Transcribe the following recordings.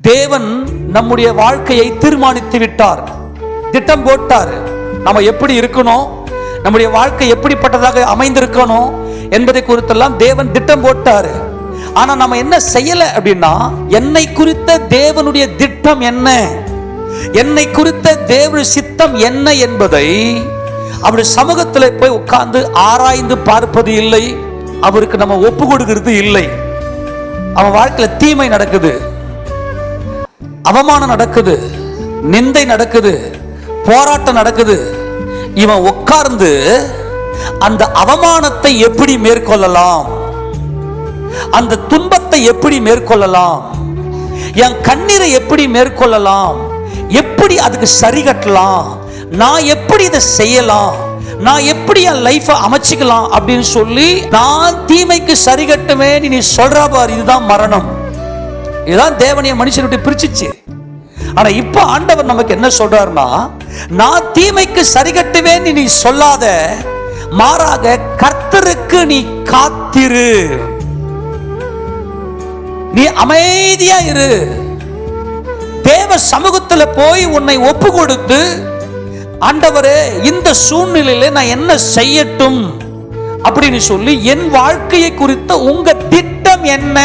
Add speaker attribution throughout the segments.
Speaker 1: தேவன் நம்முடைய வாழ்க்கையை தீர்மானித்து விட்டார், திட்டம் போட்டார். நம்ம எப்படி இருக்கணும், நம்முடைய வாழ்க்கை எப்படிப்பட்டதாக அமைந்திருக்கணும் என்பதை குறித்தெல்லாம் தேவன் திட்டம் போட்டார். ஆனா நம்ம என்ன செய்யல அப்படின்னா, என்னை குறித்த தேவனுடைய திட்டம் என்ன, என்னை குறித்த தேவனுடைய சித்தம் என்ன என்பதை அவருடைய சமூகத்தில் போய் உட்கார்ந்து ஆராய்ந்து பார்ப்பது இல்லை. அவருக்கு நம்ம ஒப்பு கொடுக்கிறது இல்லை. அவன் வாழ்க்கையில தீமை நடக்குது, அவமானம் நடக்குது, நிந்தை நடக்குது, போராட்டம் நடக்குது. இவன் உட்கார்ந்து அந்த அவமானத்தை எப்படி மேற்கொள்ளலாம், அந்த துன்பத்தை எப்படி மேற்கொள்ளலாம், என் கண்ணீரை எப்படி மேற்கொள்ளலாம், எப்படி அதுக்கு சரி கட்டலாம், நான் எப்படி இதை செய்யலாம், நான் எப்படி என் லைஃபை அமைச்சிக்கலாம் அப்படின்னு சொல்லி நான் தீமைக்கு சரி கட்டுவேன் நீ சொல்றா பார், இதுதான் மரணம். இதுதான் தேவனைய மனுஷனுடைய பிரிச்சிச்சு. ஆனா இப்ப ஆண்டவர் நமக்கு என்ன சொல்றாருன்னா, நான் தீமைக்கு சரி கட்டுவேன் நீ சொல்லாத, மாறாக கர்த்தருக்கு நீ காத்திரு, நீ அமைதியா இரு. தேவ சமூகத்துல போய் உன்னை ஒப்பு கொடுத்து, ஆண்டவரே இந்த சூழ்நிலையில நான் என்ன செய்யட்டும் அப்படின்னு சொல்லி, என் வாழ்க்கையை குறித்த உங்க திட்டம் என்ன,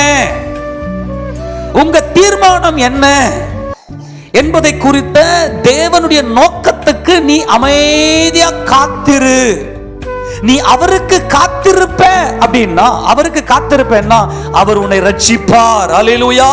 Speaker 1: உங்க தீர்மானம் என்ன என்பதை குறித்த தேவனுடைய நோக்கத்துக்கு நீ அமைதியா காத்திரு. நீ அவருக்கு காத்திருப்ப அப்படின்னா, அவருக்கு காத்திருப்பேன்னா அவர் உன்னை ரட்சிப்பார். அல்லேலூயா.